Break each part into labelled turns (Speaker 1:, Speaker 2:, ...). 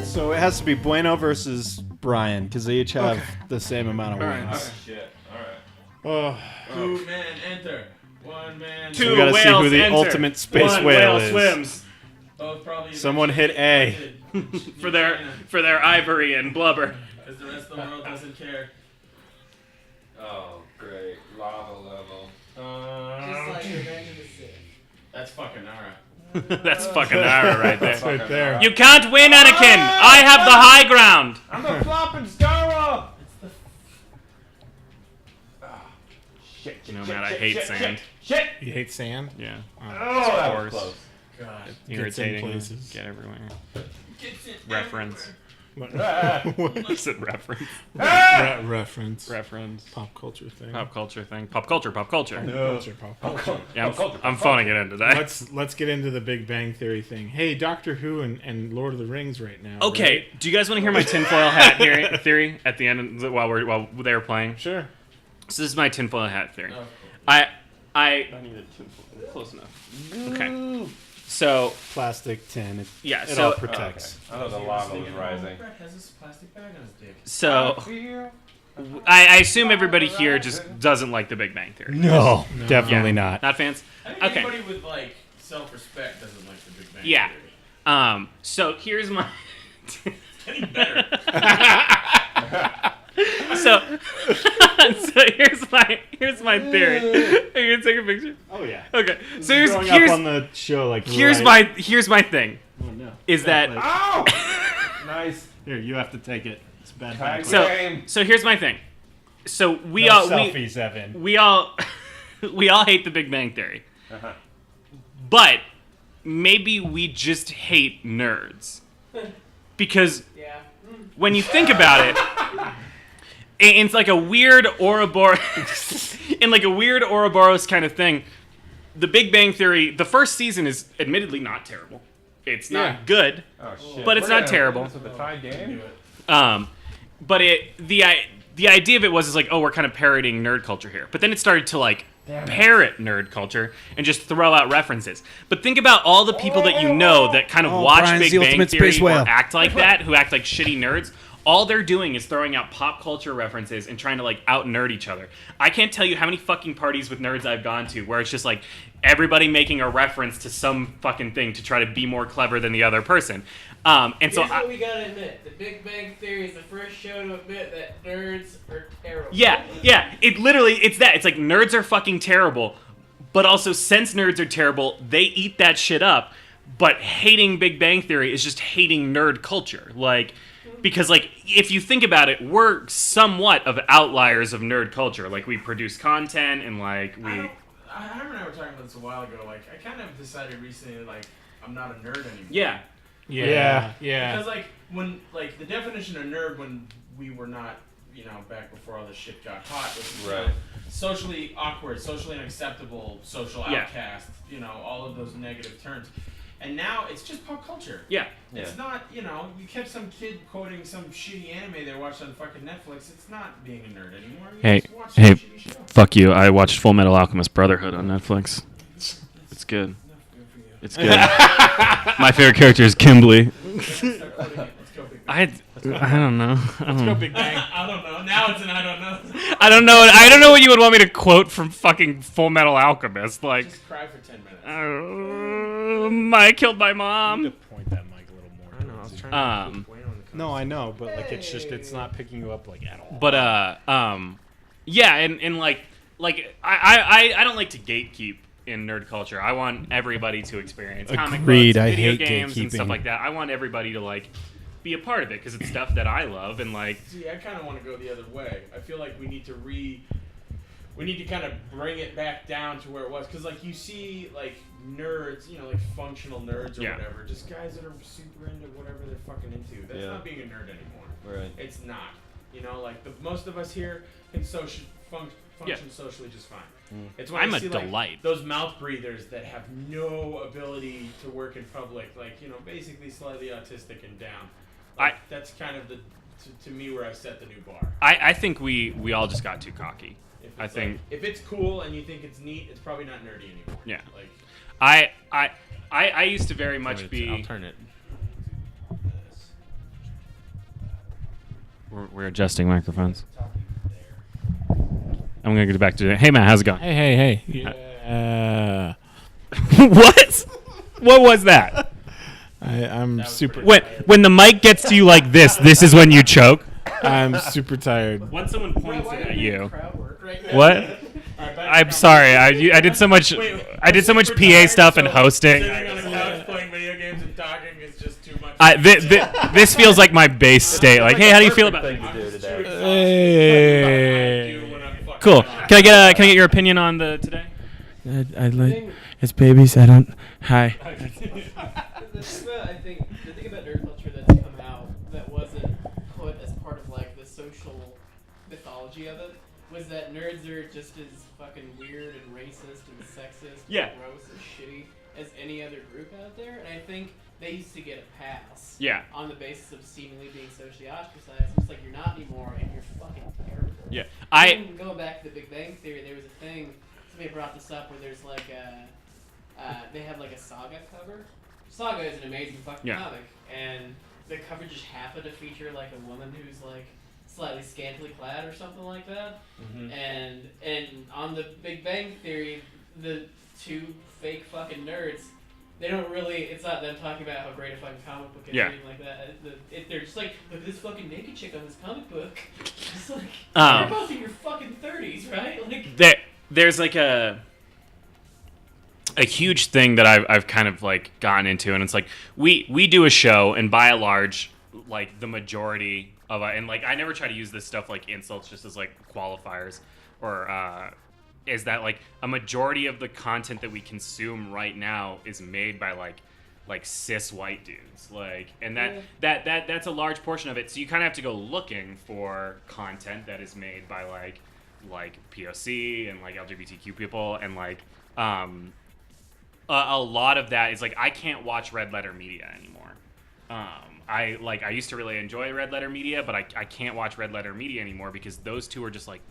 Speaker 1: So it has to be Bueno versus Bryan because they each have the same amount of wins.
Speaker 2: Oh, shit. All right.
Speaker 3: 2 men enter. 1 man.
Speaker 1: So we gotta see who the ultimate space whale is.
Speaker 4: Swims.
Speaker 3: Both probably.
Speaker 1: Someone hit A.
Speaker 4: for their ivory and blubber.
Speaker 3: Because the rest of the world doesn't care.
Speaker 2: Oh, great. Lava level.
Speaker 3: Just like Revenge of the Sith. That's fucking Nara.
Speaker 4: That's fucking Nara right there.
Speaker 2: Right there.
Speaker 4: You can't win, Anakin! I have the high ground!
Speaker 2: I'm the flopping Starwhal! Shit,
Speaker 4: You know, Matt, I hate sand.
Speaker 2: Shit!
Speaker 5: You hate sand?
Speaker 4: Yeah.
Speaker 2: Oh, that was
Speaker 4: Course.
Speaker 2: close.
Speaker 3: God.
Speaker 4: Irritating.
Speaker 5: places.
Speaker 4: Get everywhere.
Speaker 3: Gets it
Speaker 4: Reference.
Speaker 5: What?
Speaker 4: I said reference.
Speaker 5: Reference.
Speaker 4: Reference.
Speaker 5: Pop culture thing.
Speaker 4: Pop culture thing. Pop culture. Pop culture.
Speaker 5: Pop culture.
Speaker 4: Yeah, I'm phoning it in today.
Speaker 5: Let's get into the Big Bang Theory thing. Hey, Doctor Who and Lord of the Rings right now.
Speaker 4: Okay,
Speaker 5: right?
Speaker 4: do you guys want to hear my tinfoil hat theory at the end while they were playing?
Speaker 5: Sure.
Speaker 4: So this is my tinfoil hat theory.
Speaker 3: Oh, cool.
Speaker 4: I need a tinfoil. Close enough. Okay. So
Speaker 1: Plastic tin. It
Speaker 4: so
Speaker 1: all protects.
Speaker 2: I know the lava was rising.
Speaker 3: Brett has this plastic bag on his dick.
Speaker 4: so I assume everybody here just doesn't like the Big Bang Theory.
Speaker 1: No, definitely
Speaker 4: Yeah.
Speaker 1: not.
Speaker 4: Not fans.
Speaker 3: I think
Speaker 4: Okay.
Speaker 3: anybody with like self-respect doesn't like the Big Bang
Speaker 4: Yeah.
Speaker 3: Theory.
Speaker 4: So here's my.
Speaker 3: Getting better.
Speaker 4: so here's my theory. Are you gonna take a picture?
Speaker 1: Oh yeah.
Speaker 4: Okay. So
Speaker 1: Growing up on the show, like
Speaker 4: here's my thing.
Speaker 1: Oh, no.
Speaker 4: Is that
Speaker 2: Ow! Nice.
Speaker 1: Here? You have to take it. It's bad.
Speaker 2: Tag
Speaker 4: so?
Speaker 2: game.
Speaker 4: So here's my thing. So we
Speaker 1: No
Speaker 4: all
Speaker 1: selfies, Evan.
Speaker 4: we all we all hate the Big Bang Theory,
Speaker 2: Uh-huh.
Speaker 4: but maybe we just hate nerds because
Speaker 3: Yeah.
Speaker 4: when you think about it, it's like a weird Ouroboros, in like a weird Ouroboros kind of thing. The Big Bang Theory, the first season is admittedly not terrible. It's not good,
Speaker 2: Oh shit.
Speaker 4: but it's
Speaker 2: We're
Speaker 4: not
Speaker 2: gonna
Speaker 4: terrible.
Speaker 2: win this with the tie game.
Speaker 4: But the idea of it was like, oh, we're kind of parodying nerd culture here. But then it started to like parrot nerd culture and just throw out references. But think about all the people that you know that kind of watch
Speaker 1: Bryan's
Speaker 4: Big
Speaker 1: the
Speaker 4: Bang
Speaker 1: ultimate
Speaker 4: Theory
Speaker 1: space
Speaker 4: or
Speaker 1: whale.
Speaker 4: act like that, who act like shitty nerds. All they're doing is throwing out pop culture references and trying to like out nerd each other. I can't tell you how many fucking parties with nerds I've gone to where it's just like everybody making a reference to some fucking thing to try to be more clever than the other person. And so
Speaker 6: Here's what we gotta admit: the Big Bang Theory is the first show to admit that nerds are terrible.
Speaker 4: yeah, it's that. It's like nerds are fucking terrible, but also since nerds are terrible, they eat that shit up. But hating Big Bang Theory is just hating nerd culture, like. Because, like, if you think about it, we're somewhat of outliers of nerd culture. Like, we produce content and, like, we...
Speaker 3: Hiram and I were talking about this a while ago. Like, I kind of decided recently, like, I'm not a nerd anymore.
Speaker 4: Yeah.
Speaker 5: Yeah.
Speaker 3: Because, like, when, like, the definition of nerd when we were not, you know, back before all this shit got hot was, you know, socially awkward, socially unacceptable, social outcast, you know, all of those negative terms. And now it's just pop culture.
Speaker 4: Yeah.
Speaker 3: It's not, you know, you kept some kid quoting some shitty anime they watched on fucking Netflix. It's not being a nerd anymore. You just watch some shitty show.
Speaker 4: Fuck you. I watched Full Metal Alchemist Brotherhood on Netflix. It's good. It's good. My favorite character is Kimberly.
Speaker 3: Let's go, Big Bang.
Speaker 4: I don't know.
Speaker 5: Let's go Big Bang.
Speaker 3: I don't know. Now it's an I don't know.
Speaker 4: I don't know. I don't know what you would want me to quote from fucking Full Metal Alchemist. Like,
Speaker 3: Just cry for 10 minutes.
Speaker 4: I killed my mom.
Speaker 5: You need to point that mic a little more.
Speaker 3: I know. I was trying to
Speaker 1: No, I know, but like it's not picking you up like at all.
Speaker 4: But yeah, and like I don't like to gatekeep in nerd culture. I want everybody to experience comic
Speaker 1: Agreed,
Speaker 4: books,
Speaker 1: I
Speaker 4: video
Speaker 1: hate
Speaker 4: games, and stuff
Speaker 1: gatekeeping.
Speaker 4: like that. I want everybody to like be a part of it because it's stuff that I love and like.
Speaker 3: See, I kind of want to go the other way. I feel like we need to kind of bring it back down to where it was. Because, like, you see, like, nerds, you know, like, functional nerds or whatever. Just guys that are super into whatever they're fucking into. That's not being a nerd anymore.
Speaker 2: Right.
Speaker 3: It's not. You know, like, most of us here can function socially just fine. It's when
Speaker 4: I'm
Speaker 3: I
Speaker 4: a
Speaker 3: see,
Speaker 4: delight.
Speaker 3: like, those mouth breathers that have no ability to work in public. Like, you know, basically slightly autistic and down. Like, that's kind of to me where I set the new bar.
Speaker 4: I think we all just got too cocky. I think
Speaker 3: like, if it's cool and you think it's neat, it's probably not nerdy anymore.
Speaker 4: Yeah.
Speaker 3: Like
Speaker 4: I used to very much be.
Speaker 3: I'll turn it.
Speaker 4: We're adjusting microphones. I'm gonna get back to it. Hey Matt, how's it going?
Speaker 5: Hey. Yeah.
Speaker 4: What? What was that?
Speaker 5: I'm super.
Speaker 4: When the mic gets to you like this is when you choke.
Speaker 5: I'm super tired.
Speaker 4: Once someone points it at you.
Speaker 6: Crowd work right now.
Speaker 4: What? I'm sorry. I did so much. I did so much PA stuff and hosting.
Speaker 3: Sitting on a couch playing video games and talking is just too much.
Speaker 4: This feels like my base state. Like, hey, how do you feel about?
Speaker 2: Thing to do today.
Speaker 5: Hey.
Speaker 4: Cool. Can I get your opinion on the today?
Speaker 5: I like it's babies. I don't. Hi.
Speaker 6: The thing about nerd culture that's come out that wasn't put as part of like the social mythology of it was that nerds are just as fucking weird and racist and sexist
Speaker 4: Yeah.
Speaker 6: and gross and shitty as any other group out there, and I think they used to get a pass.
Speaker 4: Yeah.
Speaker 6: On the basis of seemingly being socially ostracized. It's like you're not anymore, and you're fucking terrible.
Speaker 4: Yeah.
Speaker 6: Even going back to the Big Bang Theory, there was a thing. Somebody brought this up where there's like they have like a Saga cover. Saga is an amazing fucking comic, and the cover just happened to feature like a woman who's like slightly scantily clad or something like that.
Speaker 3: Mm-hmm.
Speaker 6: And on the Big Bang Theory, the two fake fucking nerds, they don't really. It's not them talking about how great a fucking comic book is or anything like that. They're just like, look at this fucking naked chick on this comic book. It's like you're both in your fucking 30s, right? Like
Speaker 4: there's like a huge thing that I've kind of like gotten into, and it's like we do a show, and by and large, like the majority of and like I never try to use this stuff like insults just as like qualifiers or is that like a majority of the content that we consume right now is made by like cis white dudes, like, and that's a large portion of it. So you kind of have to go looking for content that is made by like POC and like LGBTQ people, and like a lot of that is like I can't watch red letter media anymore. I used to really enjoy red letter media, but I can't watch red letter media anymore because those two are just like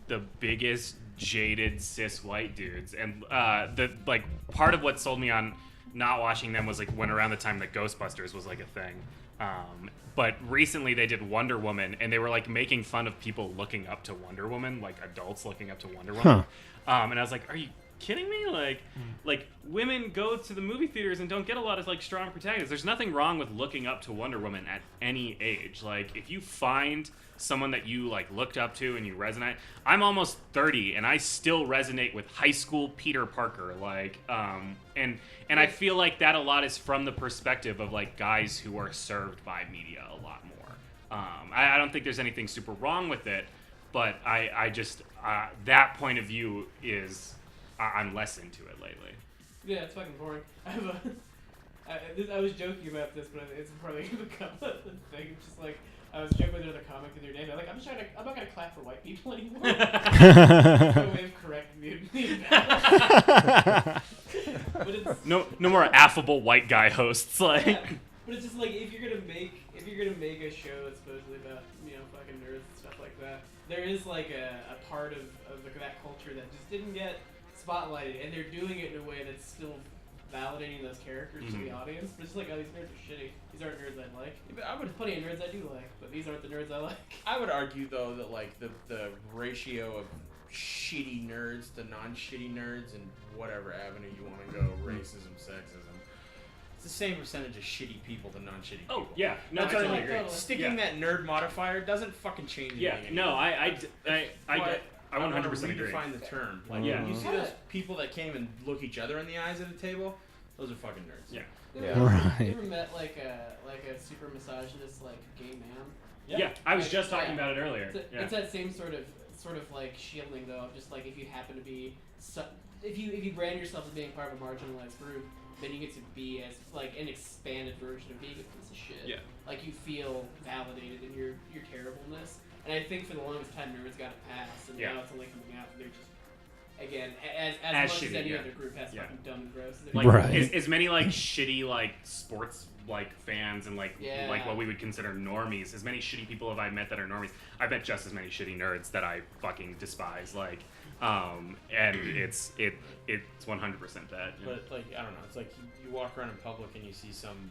Speaker 4: the biggest jaded cis white dudes, and the like part of what sold me on not watching them was like when around the time that Ghostbusters was like a thing. But recently they did Wonder Woman, and they were like making fun of people looking up to Wonder Woman, like adults looking up to Wonder Woman. And I was like, are you kidding me? Like women go to the movie theaters and don't get a lot of like strong protagonists. There's nothing wrong with looking up to Wonder Woman at any age. Like if you find someone that you like looked up to and you resonate. I'm almost 30 and I still resonate with high school Peter Parker. Like and I feel like that a lot is from the perspective of like guys who are served by media a lot more. I don't think there's anything super wrong with it, but I just that point of view is I'm less into it lately.
Speaker 6: Yeah, it's fucking boring. I was joking about this, but it's probably become a thing. It's just like I was joking with another comic the other day. Like I'm not gonna clap for white people anymore. It's no way of correcting the but it's
Speaker 4: no more affable white guy hosts like.
Speaker 6: Yeah, but it's just like if you're gonna make a show that's supposedly about fucking nerds and stuff like that, there is like a part of that culture that just didn't get spotlighted, and they're doing it in a way that's still validating those characters to the audience. But it's like, oh, these nerds are shitty. These aren't nerds I like. Yeah, but there's plenty of nerds I do like, but these aren't the nerds I like.
Speaker 3: I would argue though that like the ratio of shitty nerds to non-shitty nerds and whatever avenue you want to go, racism, sexism, it's the same percentage of shitty people to non-shitty people.
Speaker 4: Oh yeah, no,
Speaker 3: That's
Speaker 4: I
Speaker 3: what
Speaker 4: totally
Speaker 3: I mean.
Speaker 4: agree.
Speaker 3: Sticking that nerd modifier doesn't fucking change anything.
Speaker 4: Yeah, no, I
Speaker 3: I
Speaker 4: 100% agree.
Speaker 3: redefine the term. Like,
Speaker 4: Yeah.
Speaker 3: you see those people that came and look each other in the eyes at a table? Those are fucking nerds.
Speaker 4: Yeah.
Speaker 6: You ever met like a super misogynist like gay man?
Speaker 4: Yeah, I was just talking about it earlier.
Speaker 6: It's that same sort of like shielding though, of just like if you happen to be if you brand yourself as being part of a marginalized group, then you get to be as like an expanded version of being a piece of shit.
Speaker 4: Yeah.
Speaker 6: Like you feel validated in your terribleness. And I think for the longest time nerds got a pass, and now it's only coming out that they're just again as much as any other group has fucking dumb and gross.
Speaker 4: Like,
Speaker 1: Right.
Speaker 4: as many like shitty like sports like fans and like
Speaker 6: Yeah.
Speaker 4: what we would consider normies. As many shitty people have I met that are normies. I've met just as many shitty nerds that I fucking despise. Like, and it's 100% that.
Speaker 3: But like I don't know, it's like you walk around in public and you see some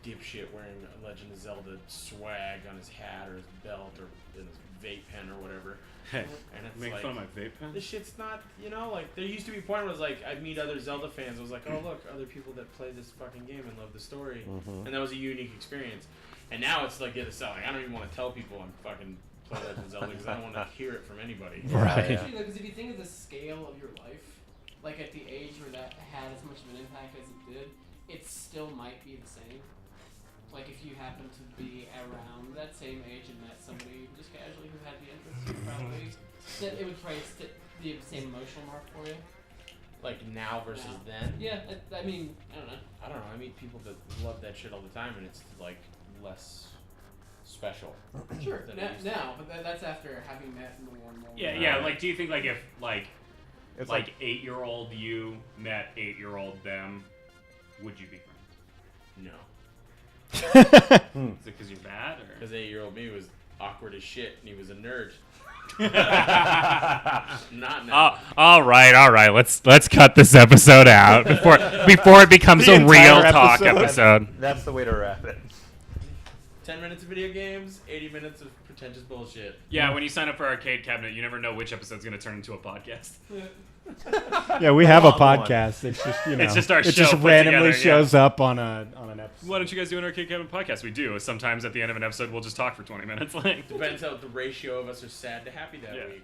Speaker 3: dipshit wearing a Legend of Zelda swag on his hat or his belt or in his vape pen or whatever. And it's
Speaker 4: Make
Speaker 3: like,
Speaker 4: fun of my vape pen.
Speaker 3: this shit's not, like, there used to be a point where it was like, I'd meet other Zelda fans. I was like, oh, look, other people that play this fucking game and love the story. And that was a unique experience. And now it's like, I don't even want to tell people I'm fucking play Legend of Zelda because I don't want to hear it from anybody.
Speaker 1: Right.
Speaker 6: Actually, because if you think of the scale of your life, like at the age where that had as much of an impact as it did, it still might be the same. Like if you happen to be around that same age and met somebody just casually who had the interest, it would probably be the same emotional mark for you.
Speaker 3: Like now versus
Speaker 6: Now.
Speaker 3: then?
Speaker 6: Yeah, I mean, I don't know.
Speaker 3: I don't know. I meet people that love that shit all the time and it's like less special.
Speaker 6: Sure.
Speaker 3: than it used to
Speaker 6: Now, but that's after having met more and more.
Speaker 4: Yeah. Like, do you think like if
Speaker 2: It's
Speaker 4: like 8-year-old you met 8-year-old them, would you be friends?
Speaker 3: No.
Speaker 4: Is it because you're bad, or?
Speaker 3: Because 8-year-old me was awkward as shit and he was a nerd. Not now.
Speaker 4: All right. Let's cut this episode out before it becomes
Speaker 1: The
Speaker 4: a real
Speaker 1: entire
Speaker 4: talk
Speaker 1: episode.
Speaker 4: episode.
Speaker 2: That's the way to wrap it.
Speaker 3: 10 minutes of video games, 80 minutes of pretentious bullshit.
Speaker 4: Yeah, when you sign up for Arcade Cabinet, you never know which episode's going to turn into a podcast.
Speaker 1: Yeah, we have a
Speaker 2: Long one.
Speaker 1: podcast. It's just
Speaker 4: It's just our
Speaker 1: it
Speaker 4: show
Speaker 1: just
Speaker 4: put
Speaker 1: randomly
Speaker 4: together,
Speaker 1: shows up on an episode.
Speaker 4: Why don't you guys do an Arcade Cabinet podcast? We do. Sometimes at the end of an episode, we'll just talk for 20 minutes. Like,
Speaker 3: Depends how the ratio of us are sad to happy that
Speaker 4: Yeah.
Speaker 3: week.